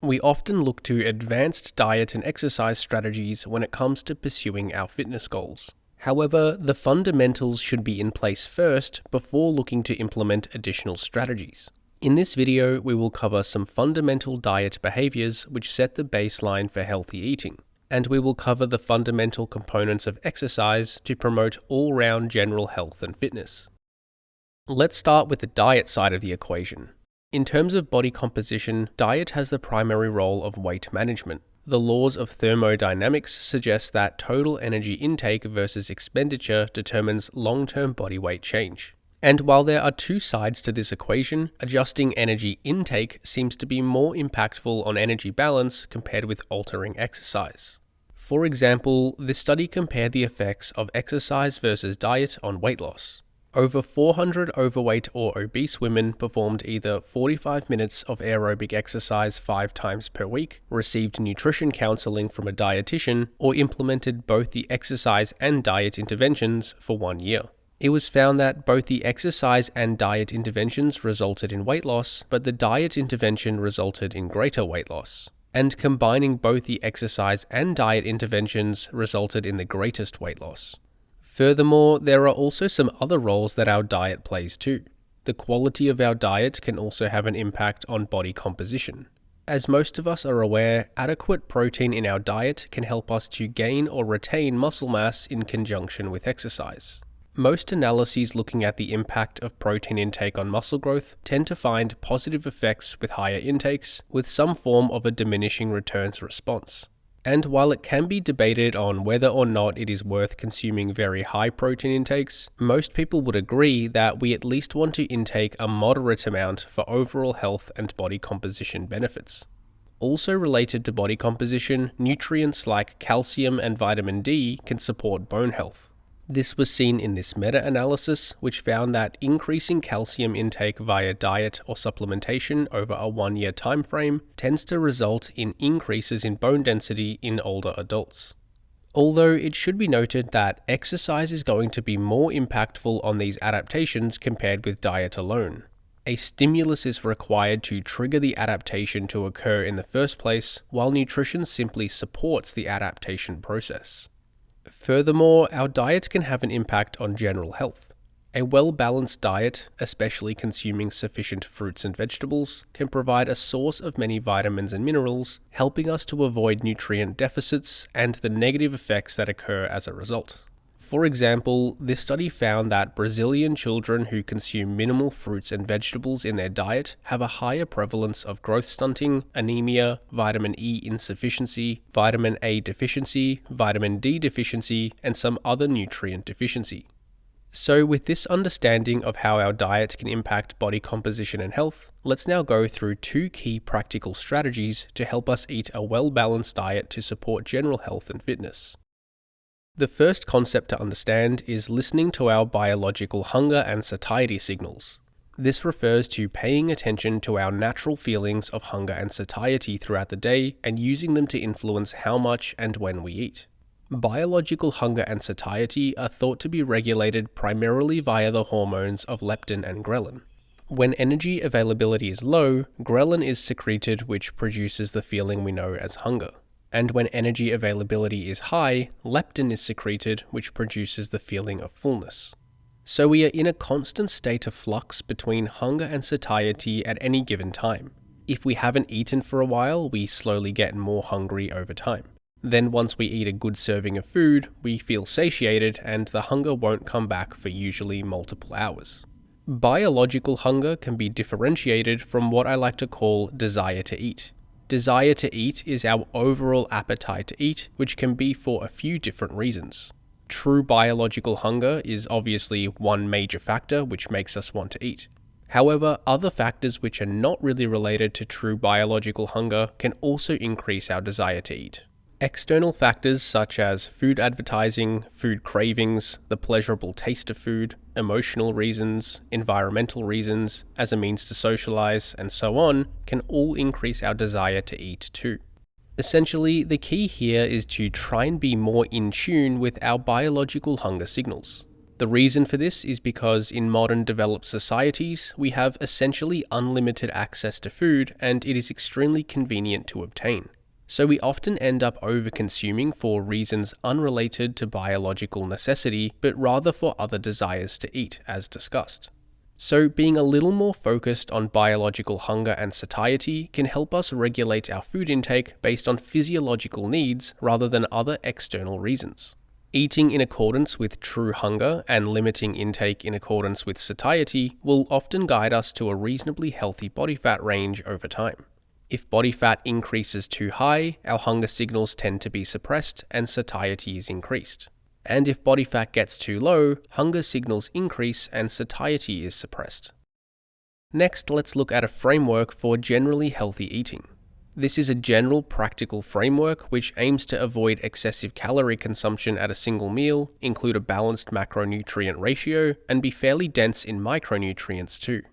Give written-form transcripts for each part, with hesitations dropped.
We often look to advanced diet and exercise strategies when it comes to pursuing our fitness goals. However, the fundamentals should be in place first before looking to implement additional strategies. In this video, we will cover some fundamental diet behaviors which set the baseline for healthy eating, and we will cover the fundamental components of exercise to promote all-round general health and fitness. Let's start with the diet side of the equation. In terms of body composition, diet has the primary role of weight management. The laws of thermodynamics suggest that total energy intake versus expenditure determines long-term body weight change. And while there are two sides to this equation, adjusting energy intake seems to be more impactful on energy balance compared with altering exercise. For example, this study compared the effects of exercise versus diet on weight loss. Over 400 overweight or obese women performed either 45 minutes of aerobic exercise 5 times per week, received nutrition counseling from a dietitian, or implemented both the exercise and diet interventions for 1 year. It was found that both the exercise and diet interventions resulted in weight loss, but the diet intervention resulted in greater weight loss. And combining both the exercise and diet interventions resulted in the greatest weight loss. Furthermore, there are also some other roles that our diet plays too. The quality of our diet can also have an impact on body composition. As most of us are aware, adequate protein in our diet can help us to gain or retain muscle mass in conjunction with exercise. Most analyses looking at the impact of protein intake on muscle growth tend to find positive effects with higher intakes, with some form of a diminishing returns response. And while it can be debated on whether or not it is worth consuming very high protein intakes, most people would agree that we at least want to intake a moderate amount for overall health and body composition benefits. Also related to body composition, nutrients like calcium and vitamin D can support bone health. This was seen in this meta-analysis, which found that increasing calcium intake via diet or supplementation over a 1-year time frame tends to result in increases in bone density in older adults. Although it should be noted that exercise is going to be more impactful on these adaptations compared with diet alone. A stimulus is required to trigger the adaptation to occur in the first place, while nutrition simply supports the adaptation process. Furthermore, our diet can have an impact on general health. A well-balanced diet, especially consuming sufficient fruits and vegetables, can provide a source of many vitamins and minerals, helping us to avoid nutrient deficits and the negative effects that occur as a result. For example, this study found that Brazilian children who consume minimal fruits and vegetables in their diet have a higher prevalence of growth stunting, anemia, vitamin E insufficiency, vitamin A deficiency, vitamin D deficiency, and some other nutrient deficiency. So with this understanding of how our diet can impact body composition and health, let's now go through 2 key practical strategies to help us eat a well-balanced diet to support general health and fitness. The first concept to understand is listening to our biological hunger and satiety signals. This refers to paying attention to our natural feelings of hunger and satiety throughout the day and using them to influence how much and when we eat. Biological hunger and satiety are thought to be regulated primarily via the hormones of leptin and ghrelin. When energy availability is low, ghrelin is secreted, which produces the feeling we know as hunger. And when energy availability is high, leptin is secreted, which produces the feeling of fullness. So we are in a constant state of flux between hunger and satiety at any given time. If we haven't eaten for a while, we slowly get more hungry over time. Then once we eat a good serving of food, we feel satiated and the hunger won't come back for usually multiple hours. Biological hunger can be differentiated from what I like to call desire to eat. Desire to eat is our overall appetite to eat, which can be for a few different reasons. True biological hunger is obviously one major factor which makes us want to eat. However, other factors which are not really related to true biological hunger can also increase our desire to eat. External factors such as food advertising, food cravings, the pleasurable taste of food, emotional reasons, environmental reasons, as a means to socialize, and so on, can all increase our desire to eat too. Essentially, the key here is to try and be more in tune with our biological hunger signals. The reason for this is because in modern developed societies, we have essentially unlimited access to food and it is extremely convenient to obtain. So we often end up over-consuming for reasons unrelated to biological necessity, but rather for other desires to eat, as discussed. So being a little more focused on biological hunger and satiety can help us regulate our food intake based on physiological needs rather than other external reasons. Eating in accordance with true hunger and limiting intake in accordance with satiety will often guide us to a reasonably healthy body fat range over time. If body fat increases too high, our hunger signals tend to be suppressed and satiety is increased. And if body fat gets too low, hunger signals increase and satiety is suppressed. Next, let's look at a framework for generally healthy eating. This is a general practical framework which aims to avoid excessive calorie consumption at a single meal, include a balanced macronutrient ratio, and be fairly dense in micronutrients too.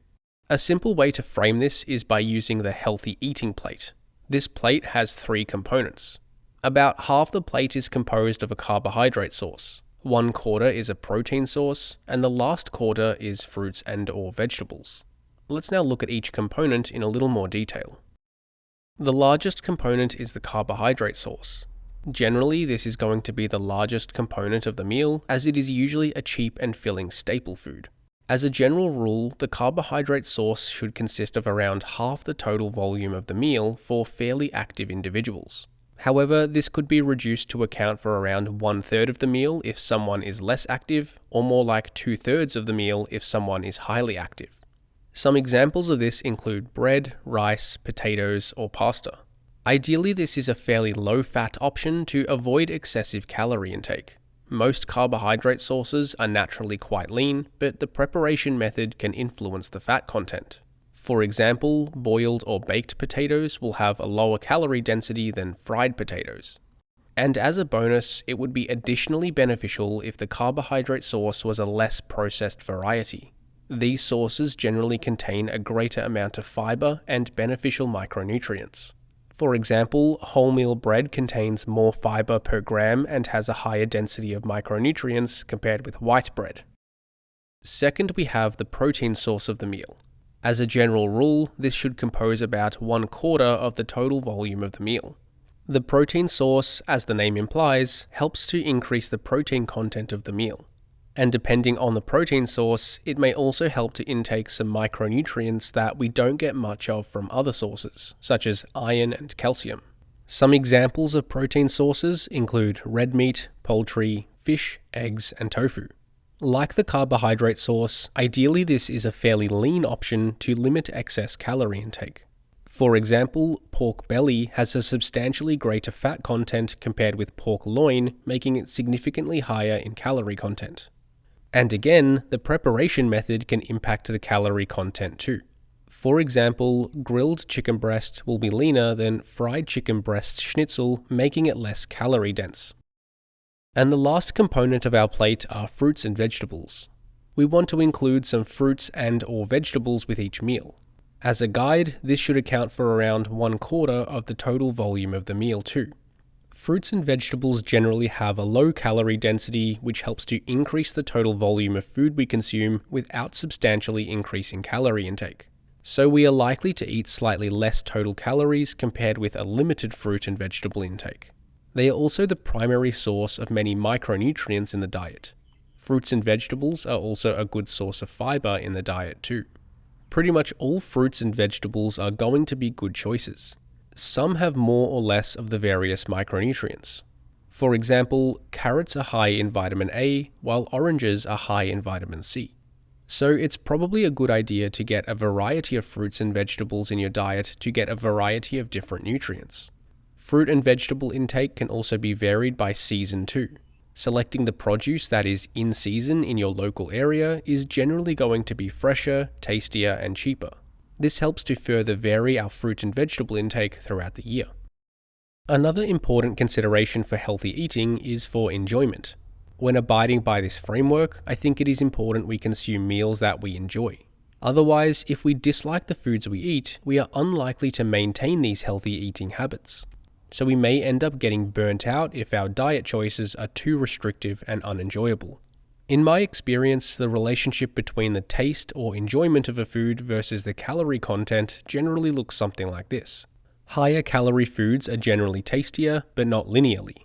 A simple way to frame this is by using the healthy eating plate. This plate has 3 components. About half the plate is composed of a carbohydrate source, 1/4 is a protein source, and the last quarter is fruits and/or vegetables. Let's now look at each component in a little more detail. The largest component is the carbohydrate source. Generally, this is going to be the largest component of the meal, as it is usually a cheap and filling staple food. As a general rule, the carbohydrate source should consist of around half the total volume of the meal for fairly active individuals. However, this could be reduced to account for around 1/3 of the meal if someone is less active, or more like 2/3 of the meal if someone is highly active. Some examples of this include bread, rice, potatoes, or pasta. Ideally, this is a fairly low-fat option to avoid excessive calorie intake. Most carbohydrate sources are naturally quite lean, but the preparation method can influence the fat content. For example, boiled or baked potatoes will have a lower calorie density than fried potatoes. And as a bonus, it would be additionally beneficial if the carbohydrate source was a less processed variety. These sources generally contain a greater amount of fiber and beneficial micronutrients. For example, wholemeal bread contains more fiber per gram and has a higher density of micronutrients compared with white bread. Second, we have the protein source of the meal. As a general rule, this should compose about 1/4 of the total volume of the meal. The protein source, as the name implies, helps to increase the protein content of the meal. And depending on the protein source, it may also help to intake some micronutrients that we don't get much of from other sources, such as iron and calcium. Some examples of protein sources include red meat, poultry, fish, eggs, and tofu. Like the carbohydrate source, ideally this is a fairly lean option to limit excess calorie intake. For example, pork belly has a substantially greater fat content compared with pork loin, making it significantly higher in calorie content. And again, the preparation method can impact the calorie content too. For example, grilled chicken breast will be leaner than fried chicken breast schnitzel, making it less calorie dense. And the last component of our plate are fruits and vegetables. We want to include some fruits and/or vegetables with each meal. As a guide, this should account for around 1/4 of the total volume of the meal too. Fruits and vegetables generally have a low calorie density, which helps to increase the total volume of food we consume without substantially increasing calorie intake. So we are likely to eat slightly less total calories compared with a limited fruit and vegetable intake. They are also the primary source of many micronutrients in the diet. Fruits and vegetables are also a good source of fiber in the diet too. Pretty much all fruits and vegetables are going to be good choices. Some have more or less of the various micronutrients. For example, carrots are high in vitamin A, while oranges are high in vitamin C. So it's probably a good idea to get a variety of fruits and vegetables in your diet to get a variety of different nutrients. Fruit and vegetable intake can also be varied by season too. Selecting the produce that is in season in your local area is generally going to be fresher, tastier, and cheaper. This helps to further vary our fruit and vegetable intake throughout the year. Another important consideration for healthy eating is for enjoyment. When abiding by this framework, I think it is important we consume meals that we enjoy. Otherwise, if we dislike the foods we eat, we are unlikely to maintain these healthy eating habits. So we may end up getting burnt out if our diet choices are too restrictive and unenjoyable. In my experience, the relationship between the taste or enjoyment of a food versus the calorie content generally looks something like this. Higher calorie foods are generally tastier, but not linearly.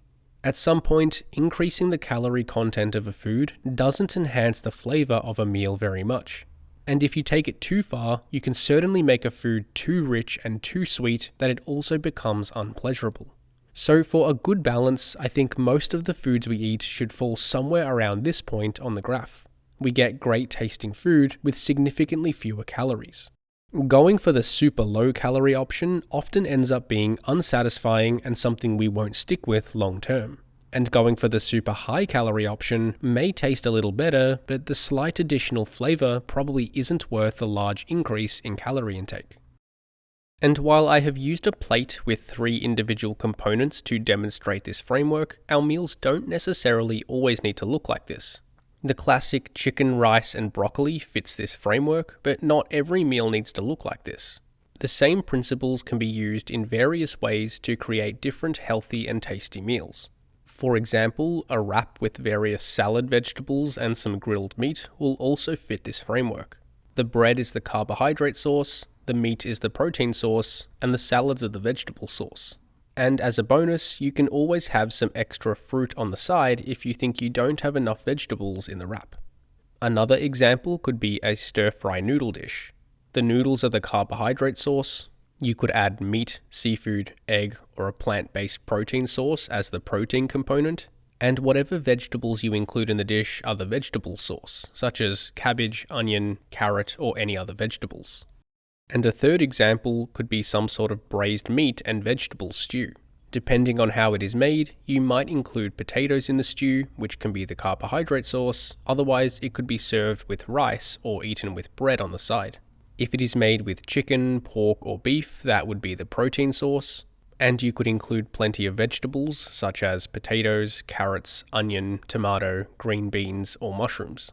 At some point, increasing the calorie content of a food doesn't enhance the flavor of a meal very much. And if you take it too far, you can certainly make a food too rich and too sweet that it also becomes unpleasurable. So for a good balance, I think most of the foods we eat should fall somewhere around this point on the graph. We get great tasting food with significantly fewer calories. Going for the super low calorie option often ends up being unsatisfying and something we won't stick with long term. And going for the super high calorie option may taste a little better, but the slight additional flavor probably isn't worth the large increase in calorie intake. And while I have used a plate with 3 individual components to demonstrate this framework, our meals don't necessarily always need to look like this. The classic chicken, rice, and broccoli fits this framework, but not every meal needs to look like this. The same principles can be used in various ways to create different healthy and tasty meals. For example, a wrap with various salad vegetables and some grilled meat will also fit this framework. The bread is the carbohydrate source, the meat is the protein source, and the salads are the vegetable source. And as a bonus, you can always have some extra fruit on the side if you think you don't have enough vegetables in the wrap. Another example could be a stir-fry noodle dish. The noodles are the carbohydrate source. You could add meat, seafood, egg, or a plant-based protein source as the protein component, and whatever vegetables you include in the dish are the vegetable source, such as cabbage, onion, carrot, or any other vegetables. And a third example could be some sort of braised meat and vegetable stew. Depending on how it is made, you might include potatoes in the stew, which can be the carbohydrate source, otherwise it could be served with rice or eaten with bread on the side. If it is made with chicken, pork, or beef, that would be the protein source, and you could include plenty of vegetables such as potatoes, carrots, onion, tomato, green beans, or mushrooms.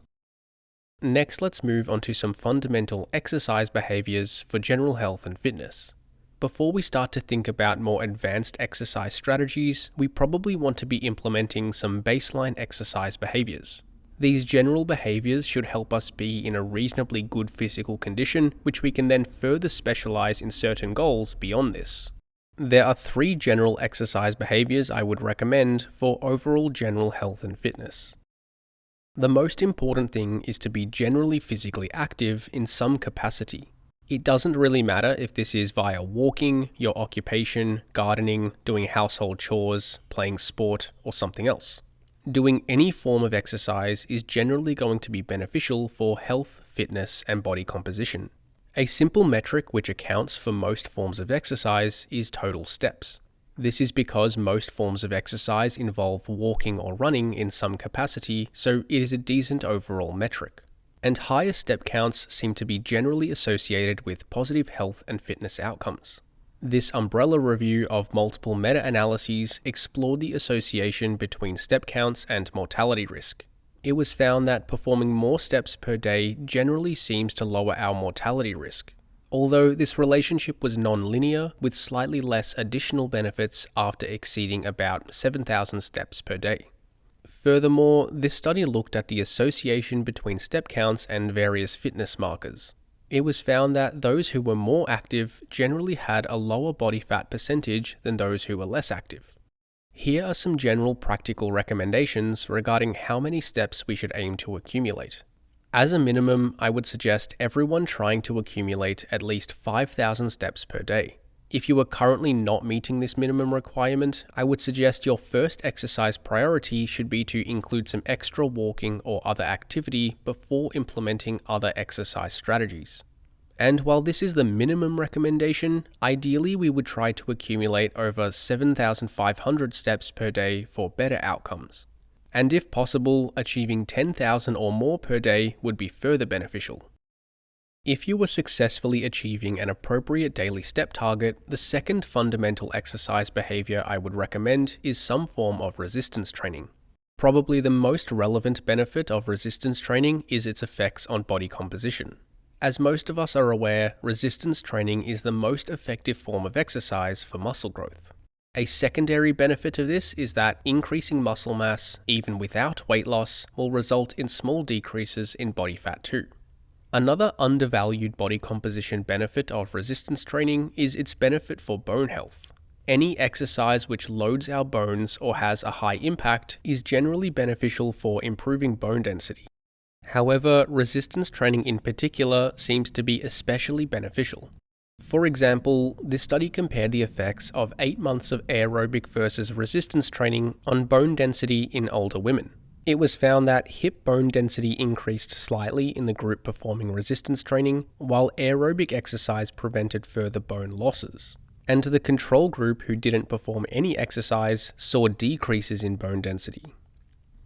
Next, let's move on to some fundamental exercise behaviors for general health and fitness. Before we start to think about more advanced exercise strategies, we probably want to be implementing some baseline exercise behaviors. These general behaviors should help us be in a reasonably good physical condition, which we can then further specialize in certain goals beyond this. There are 3 general exercise behaviors I would recommend for overall general health and fitness. The most important thing is to be generally physically active in some capacity. It doesn't really matter if this is via walking, your occupation, gardening, doing household chores, playing sport, or something else. Doing any form of exercise is generally going to be beneficial for health, fitness, and body composition. A simple metric which accounts for most forms of exercise is total steps. This is because most forms of exercise involve walking or running in some capacity, so it is a decent overall metric. And higher step counts seem to be generally associated with positive health and fitness outcomes. This umbrella review of multiple meta-analyses explored the association between step counts and mortality risk. It was found that performing more steps per day generally seems to lower our mortality risk, although this relationship was non-linear with slightly less additional benefits after exceeding about 7,000 steps per day. Furthermore, this study looked at the association between step counts and various fitness markers. It was found that those who were more active generally had a lower body fat percentage than those who were less active. Here are some general practical recommendations regarding how many steps we should aim to accumulate. As a minimum, I would suggest everyone trying to accumulate at least 5,000 steps per day. If you are currently not meeting this minimum requirement, I would suggest your first exercise priority should be to include some extra walking or other activity before implementing other exercise strategies. And while this is the minimum recommendation, ideally we would try to accumulate over 7,500 steps per day for better outcomes. And if possible, achieving 10,000 or more per day would be further beneficial. If you were successfully achieving an appropriate daily step target, the second fundamental exercise behavior I would recommend is some form of resistance training. Probably the most relevant benefit of resistance training is its effects on body composition. As most of us are aware, resistance training is the most effective form of exercise for muscle growth. A secondary benefit of this is that increasing muscle mass, even without weight loss, will result in small decreases in body fat too. Another undervalued body composition benefit of resistance training is its benefit for bone health. Any exercise which loads our bones or has a high impact is generally beneficial for improving bone density. However, resistance training in particular seems to be especially beneficial. For example, this study compared the effects of 8 months of aerobic versus resistance training on bone density in older women. It was found that hip bone density increased slightly in the group performing resistance training, while aerobic exercise prevented further bone losses. And the control group, who didn't perform any exercise, saw decreases in bone density.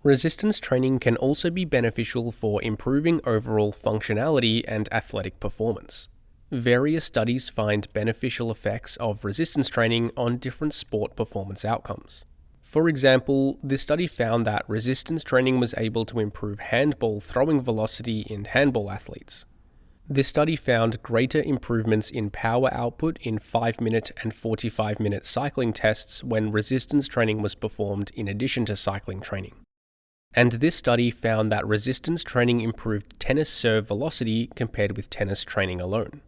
Resistance training can also be beneficial for improving overall functionality and athletic performance. Various studies find beneficial effects of resistance training on different sport performance outcomes. For example, this study found that resistance training was able to improve handball throwing velocity in handball athletes. This study found greater improvements in power output in 5-minute and 45-minute cycling tests when resistance training was performed in addition to cycling training. And this study found that resistance training improved tennis serve velocity compared with tennis training alone.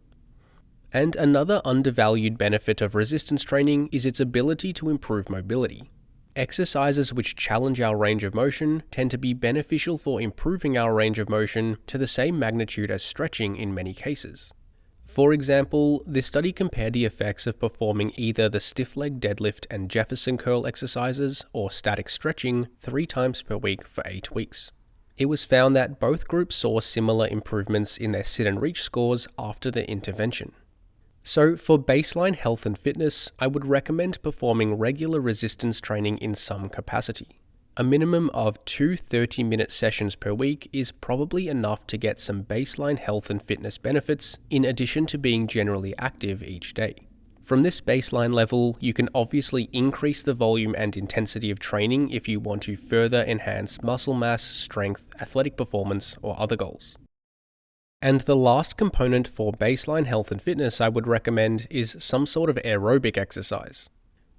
And another undervalued benefit of resistance training is its ability to improve mobility. Exercises which challenge our range of motion tend to be beneficial for improving our range of motion to the same magnitude as stretching in many cases. For example, this study compared the effects of performing either the stiff leg deadlift and Jefferson curl exercises or static stretching 3 times per week for 8 weeks. It was found that both groups saw similar improvements in their sit and reach scores after the intervention. So for baseline health and fitness, I would recommend performing regular resistance training in some capacity. A minimum of 2 30-minute sessions per week is probably enough to get some baseline health and fitness benefits, in addition to being generally active each day. From this baseline level, you can obviously increase the volume and intensity of training if you want to further enhance muscle mass, strength, athletic performance, or other goals. And the last component for baseline health and fitness I would recommend is some sort of aerobic exercise.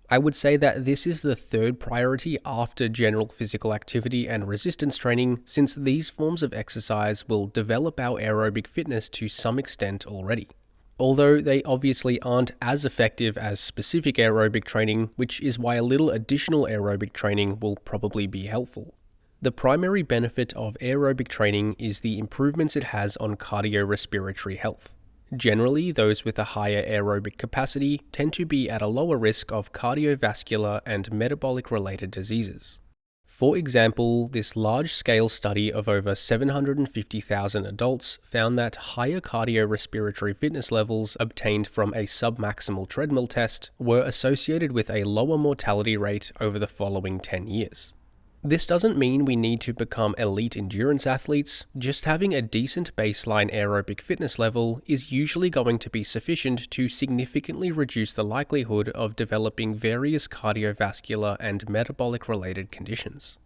I would say that this is the third priority after general physical activity and resistance training, since these forms of exercise will develop our aerobic fitness to some extent already. Although they obviously aren't as effective as specific aerobic training, which is why a little additional aerobic training will probably be helpful. The primary benefit of aerobic training is the improvements it has on cardiorespiratory health. Generally, those with a higher aerobic capacity tend to be at a lower risk of cardiovascular and metabolic-related diseases. For example, this large-scale study of over 750,000 adults found that higher cardiorespiratory fitness levels obtained from a submaximal treadmill test were associated with a lower mortality rate over the following 10 years. This doesn't mean we need to become elite endurance athletes, just having a decent baseline aerobic fitness level is usually going to be sufficient to significantly reduce the likelihood of developing various cardiovascular and metabolic-related conditions.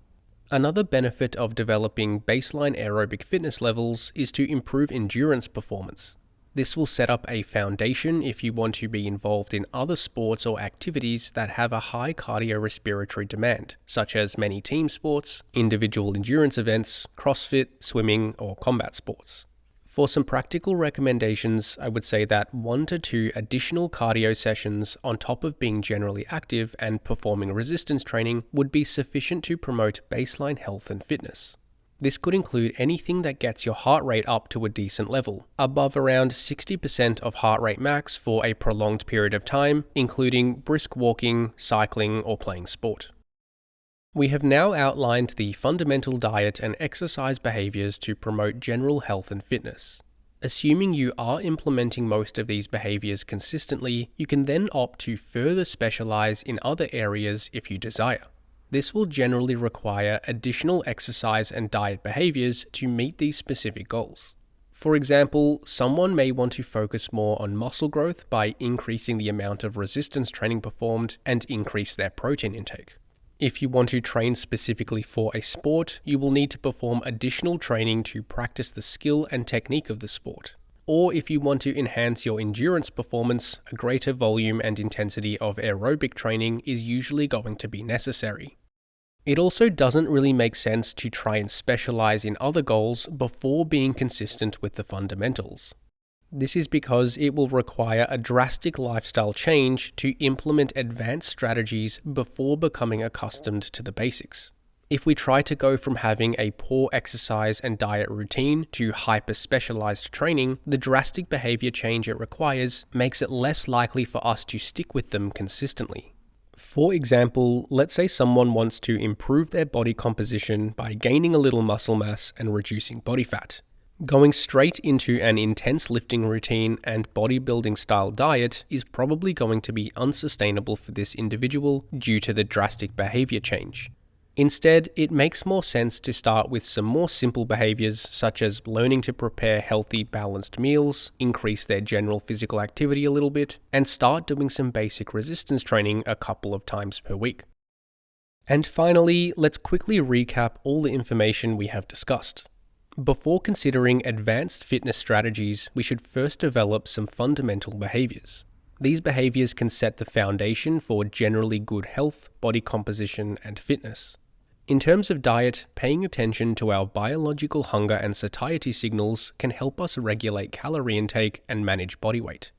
Another benefit of developing baseline aerobic fitness levels is to improve endurance performance. This will set up a foundation if you want to be involved in other sports or activities that have a high cardiorespiratory demand, such as many team sports, individual endurance events, CrossFit, swimming, or combat sports. For some practical recommendations, I would say that 1 to 2 additional cardio sessions on top of being generally active and performing resistance training would be sufficient to promote baseline health and fitness. This could include anything that gets your heart rate up to a decent level, above around 60% of heart rate max for a prolonged period of time, including brisk walking, cycling, or playing sport. We have now outlined the fundamental diet and exercise behaviors to promote general health and fitness. Assuming you are implementing most of these behaviors consistently, you can then opt to further specialize in other areas if you desire. This will generally require additional exercise and diet behaviors to meet these specific goals. For example, someone may want to focus more on muscle growth by increasing the amount of resistance training performed and increase their protein intake. If you want to train specifically for a sport, you will need to perform additional training to practice the skill and technique of the sport. or if you want to enhance your endurance performance, a greater volume and intensity of aerobic training is usually going to be necessary. It also doesn't really make sense to try and specialize in other goals before being consistent with the fundamentals. This is because it will require a drastic lifestyle change to implement advanced strategies before becoming accustomed to the basics. If we try to go from having a poor exercise and diet routine to hyper-specialized training, the drastic behavior change it requires makes it less likely for us to stick with them consistently. For example, let's say someone wants to improve their body composition by gaining a little muscle mass and reducing body fat. Going straight into an intense lifting routine and bodybuilding style diet is probably going to be unsustainable for this individual due to the drastic behavior change. Instead, it makes more sense to start with some more simple behaviors such as learning to prepare healthy, balanced meals, increase their general physical activity a little bit, and start doing some basic resistance training a couple of times per week. And finally, let's quickly recap all the information we have discussed. Before considering advanced fitness strategies, we should first develop some fundamental behaviors. These behaviors can set the foundation for generally good health, body composition, and fitness. In terms of diet, paying attention to our biological hunger and satiety signals can help us regulate calorie intake and manage body weight.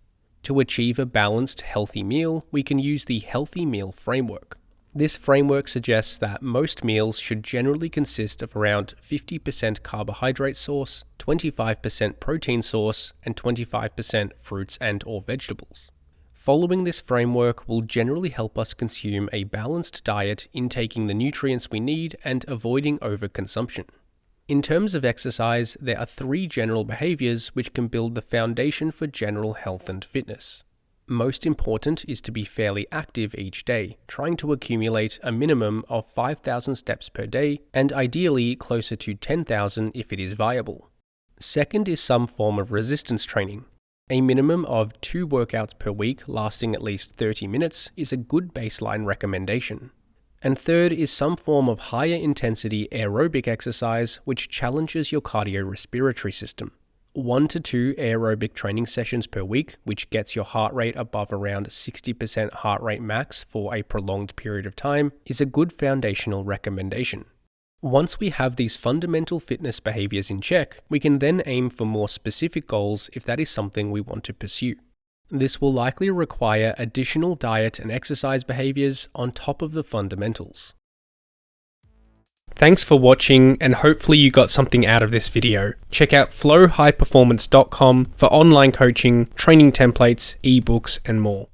To achieve a balanced, healthy meal, we can use the Healthy Meal Framework. This framework suggests that most meals should generally consist of around 50% carbohydrate source, 25% protein source, and 25% fruits and/or vegetables. Following this framework will generally help us consume a balanced diet, intaking the nutrients we need and avoiding overconsumption. In terms of exercise, there are 3 general behaviors which can build the foundation for general health and fitness. Most important is to be fairly active each day, trying to accumulate a minimum of 5,000 steps per day and ideally closer to 10,000 if it is viable. Second is some form of resistance training. A minimum of 2 workouts per week lasting at least 30 minutes is a good baseline recommendation. And third is some form of higher intensity aerobic exercise which challenges your cardiorespiratory system. 1 to 2 aerobic training sessions per week, which gets your heart rate above around 60% heart rate max for a prolonged period of time, is a good foundational recommendation. Once we have these fundamental fitness behaviors in check, we can then aim for more specific goals if that is something we want to pursue. This will likely require additional diet and exercise behaviors on top of the fundamentals. Thanks for watching, and hopefully you got something out of this video. Check out flowhighperformance.com for online coaching, training templates, ebooks, and more.